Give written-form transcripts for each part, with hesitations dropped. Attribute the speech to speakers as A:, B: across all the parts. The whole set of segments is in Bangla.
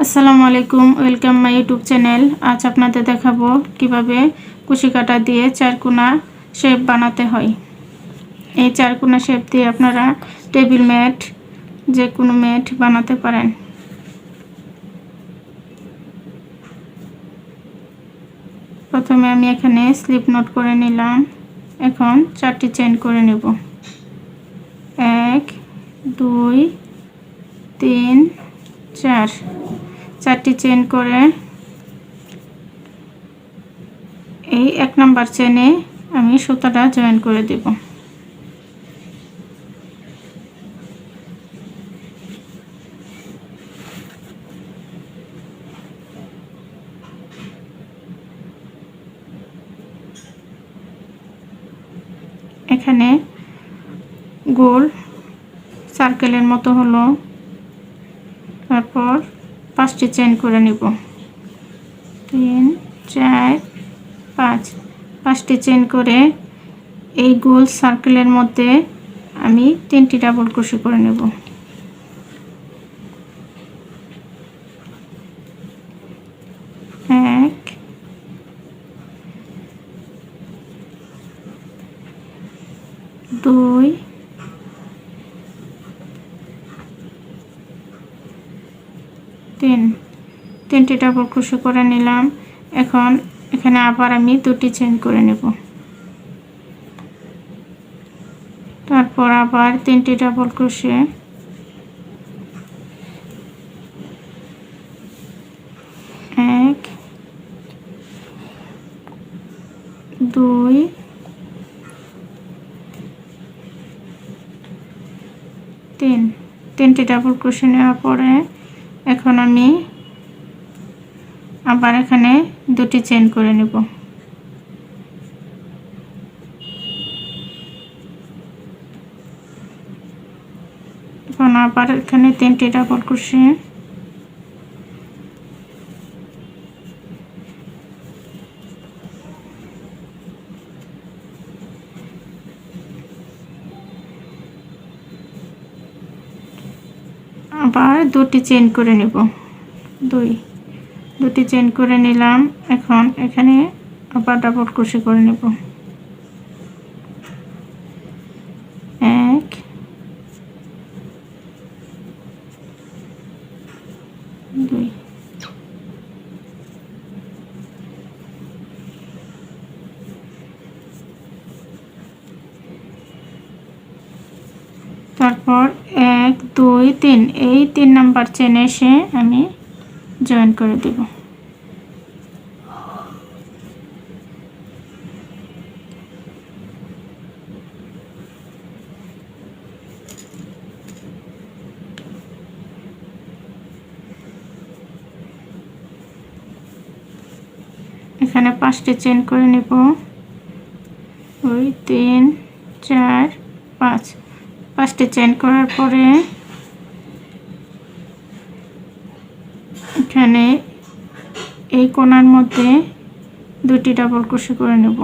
A: আসসালামু আলাইকুম, ওয়েলকাম মাই ইউটিউব চ্যানেল। আজ আপনাদের দেখাবো কিভাবে কুশি কাঁটা দিয়ে চারকোনা শেপ বানাতে হয়। এই চারকোনা শেপ দিয়ে আপনারা টেবিল ম্যাট, যে কোনো ম্যাট বানাতে পারেন। প্রথমে আমি এখানে স্লিপ নোট করে নিলাম। এখন 4টি চেইন করে নেব। 1 2 3 4, 4টি চেইন করে এই 1 নাম্বার চেইনে আমি সুতাটা জয়েন করে দেব। এখানে গোল সার্কেলের মতো হলো। তারপর 5টি চেইন করে নিব। 3 4 5, 5টি চেইন করে এই গোল সার্কেলের মধ্যে আমি 3টি ডাবল ক্রোশে করে নেব। এক, দুই, তিন, 3টি ডাবল ক্রোশে করে নিলাম। এখন এখানে আবার আমি 2টি চেইন করে নেব। তারপর আবার 3টি ডাবল ক্রোশে, এক, দুই, তিন, 3টি ডাবল ক্রোশে নেওয়ার পরে এখন আমি আবার এখানে 2টি চেইন করে নেব। এখন আবার এখানে 3টি ডাবল ক্রোশে, আবার 2টি চেইন করে নেব। 2টি চেইন করে নিলাম। এখন এখানে আবার ডাবল ক্রোশে করে নেব। 1 2, তারপর 1 2 3, এই 3 নাম্বার চেইনে এসে আমি জয়েন করে দেব। এখানে 5টি চেইন করে নেব। 2 3 4 5, 5টি চেইন করার পরে এখানে এই কোণার মধ্যে 2টি ডাবল ক্রোশে করে নেব।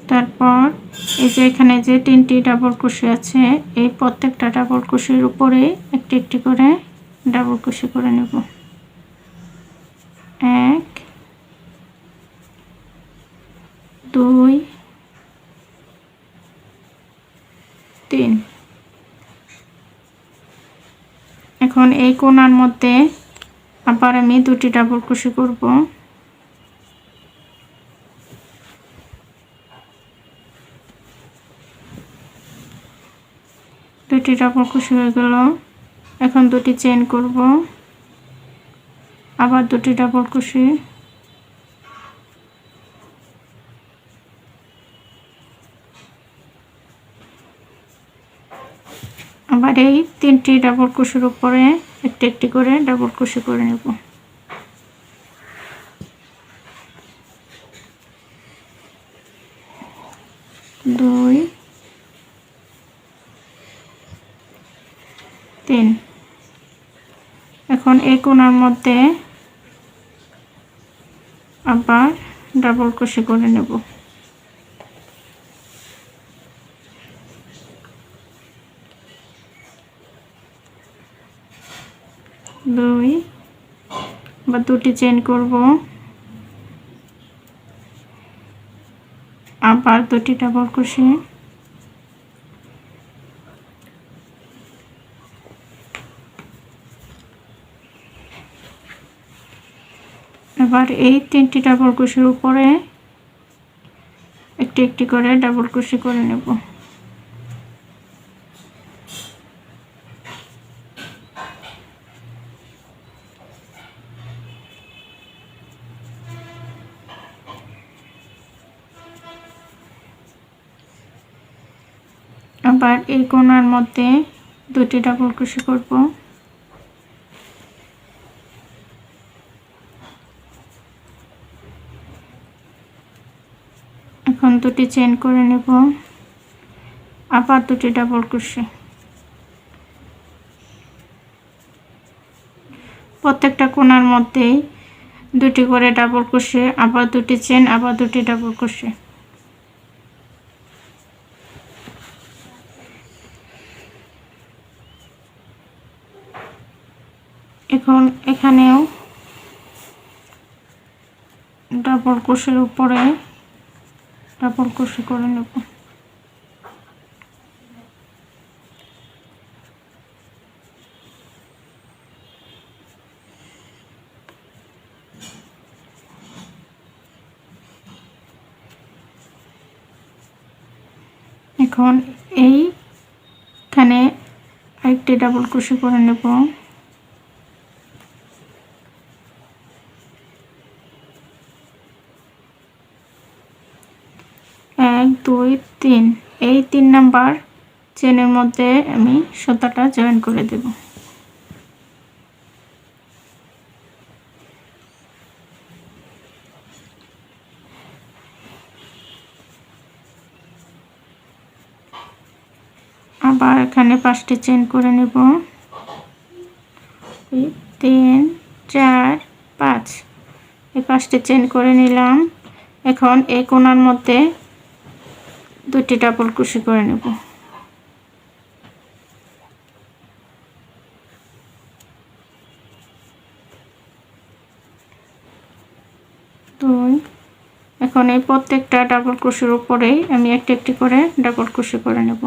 A: তারপর এই যে এখানে যে 3টি ডাবল ক্রোশে আছে, এই প্রত্যেকটা ডাবল ক্রোশের উপরে একটি একটি করে ডাবল ক্রোশে করে নেব। 1 2 3, এখন এই কোণার মধ্যে আবার আমি 2টি ডাবল ক্রোশে করব। দুটি ডাবল ক্রোশে হয়ে গেল। এখন 2টি চেইন করব, আবার 2টি ডাবল ক্রোশে, আবার এই 3টি ডাবল ক্রোশের উপরে একটি একটি করে ডাবল ক্রোশে করে নেব। দুই, 3, এখন এই কোণার মধ্যে আবার ডাবল ক্রোশে করে নেব। 2 বা দুটি চেইন করব, আবার দুটি ডাবল ক্রোশে, এবার এই তিনটি ডাবল ক্রোশের উপরে একটি একটি করে ডাবল ক্রোশে করে নেব। আবার এই কোণার মধ্যে দুটি ডাবল ক্রোশে করব, এখন দুটি চেইন করে নেব, আবার দুটি ডাবল ক্রোশে। প্রত্যেকটা কোণার মধ্যেই দুটি করে ডাবল ক্রোশে, আবার দুটি চেইন, আবার দুটি ডাবল ক্রোশে। এখন এখানেও ডাবল ক্রোশের উপরে ডাবল ক্রোশে করে নেব। এখন এইখানে আরেকটি ডাবল ক্রোশে করে নেব, 1 2 3। এই 3 নাম্বার চেনের মধ্যে আমি সুতাটা জয়েন করে দেব। আবার এখানে 5টি চেন করে নেব, 3 4 5। এই 5টি চেন করে নিলাম। এখন এই কোণার মধ্যে দুটি ডাবল ক্রোশে করে নেব। এখন এই প্রত্যেকটা ডাবল ক্রোশের উপরেই আমি একটি একটি করে ডাবল ক্রোশে করে নেব।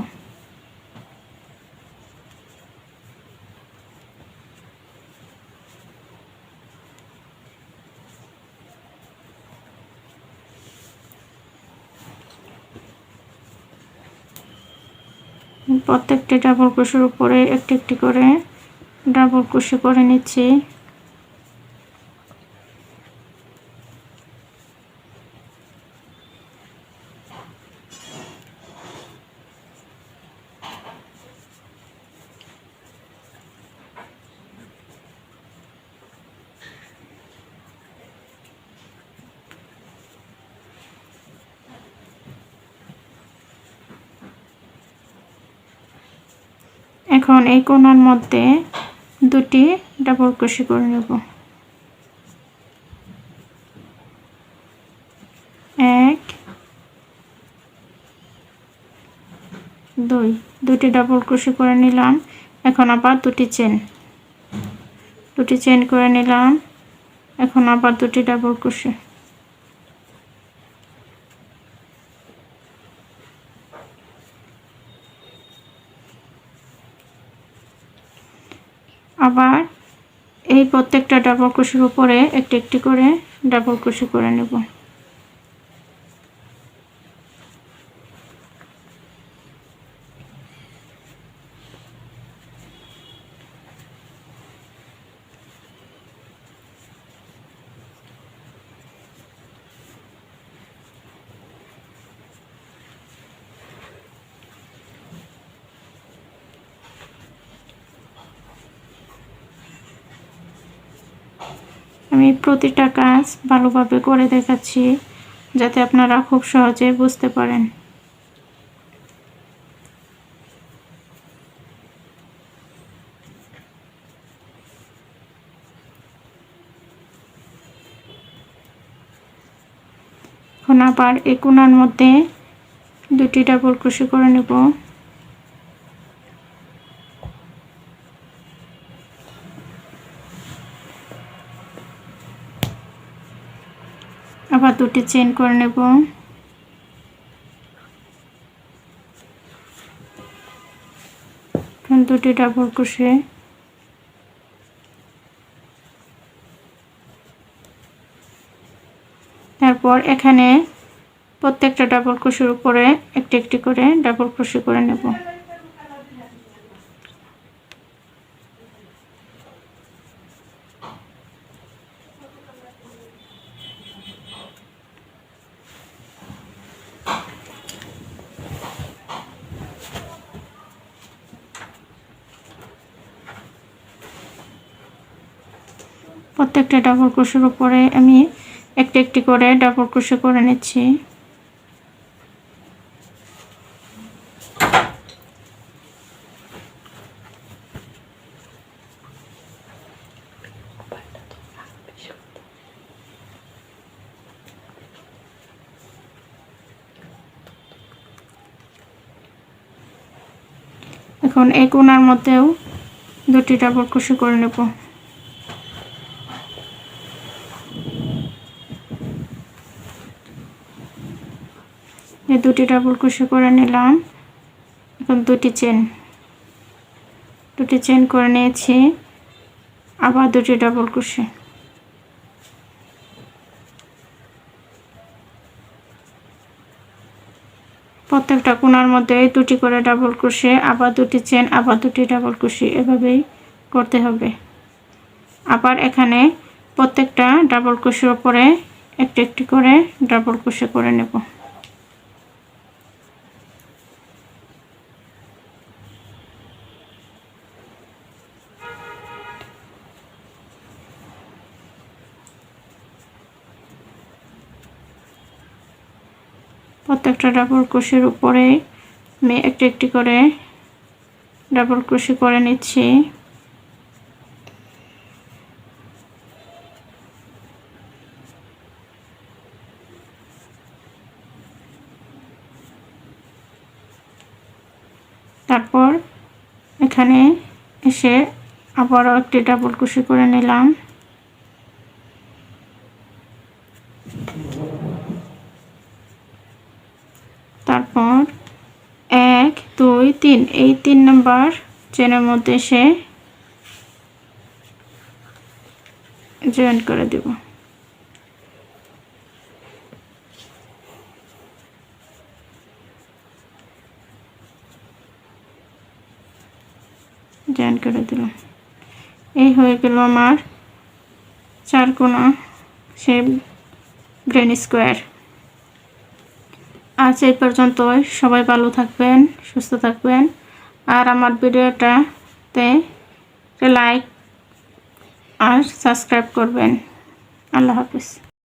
A: প্রত্যেকটি ডাবল ক্রোশের উপরে একটি একটি করে ডাবল ক্রোশে করে নিচ্ছি। এখন এই কোণার মধ্যে দুটি ডাবল ক্রোশে করে নেব, 1 2। দুটি ডাবল ক্রোশে করে নিলাম। এখন আবার দুটি চেন করে নিলাম। এখন আবার দুটি ডাবল ক্রোশে। আবার এই প্রত্যেকটা ডাবল ক্রোশের উপরে একটি একটি করে ডাবল ক্রোশে করে নেব। আমি প্রতিটা কাজ ভালোভাবে করে দেখাচ্ছি যাতে আপনারা খুব সহজে বুঝতে পারেন। এখন আবার এই কোণার মধ্যে দুটি ডাবল ক্রোশে করে নেব। দুটি চেইন করে নেব। দুটি ডাবল ক্রোশে, তারপর এখানে প্রত্যেকটা ডাবল ক্রোশের উপরে একটি একটি করে ডাবল ক্রোশে করে নেব। প্রত্যেকটা ডাবল ক্রোশের উপরে আমি একটি একটি করে ডাবল ক্রোশে করে নিচ্ছি। এখন এই কোণার মধ্যেও দুটি ডাবল ক্রোশে করে নেব। এই দুটি ডাবল ক্রোশে করে নিলাম। এখন দুটি চেন করে নিয়েছি, আবার দুটি ডাবল ক্রোশে। প্রত্যেকটা কোণার মধ্যে দুটি করে ডাবল ক্রোশে, আবার দুটি চেন, আবার দুটি ডাবল ক্রোশে, এভাবেই করতে হবে। আবার এখানে প্রত্যেকটা ডাবল ক্রোশের উপরে একটি একটি করে ডাবল ক্রোশে করে নেব। প্রত্যেকটা ডাবল ক্রোশের উপরে আমি একটি একটি করে ডাবল ক্রোশে করে নিচ্ছি। তারপর এখানে এসে আবারও একটি ডাবল ক্রোশে করে নিলাম। তারপর 1 2 3 এই 3 নাম্বার চেনের মধ্যে এসে জয়েন করে দেব। জয়েন করে দিলাম। এই হয়ে গেল আমার 4 কোণা শেপ গ্র্যানি স্কোয়ার। আজ এই পর্যন্তই। সবাই ভালো থাকবেন, সুস্থ থাকবেন, আর আমার ভিডিওটাতে লাইক আর সাবস্ক্রাইব করবেন। আল্লাহ হাফেজ।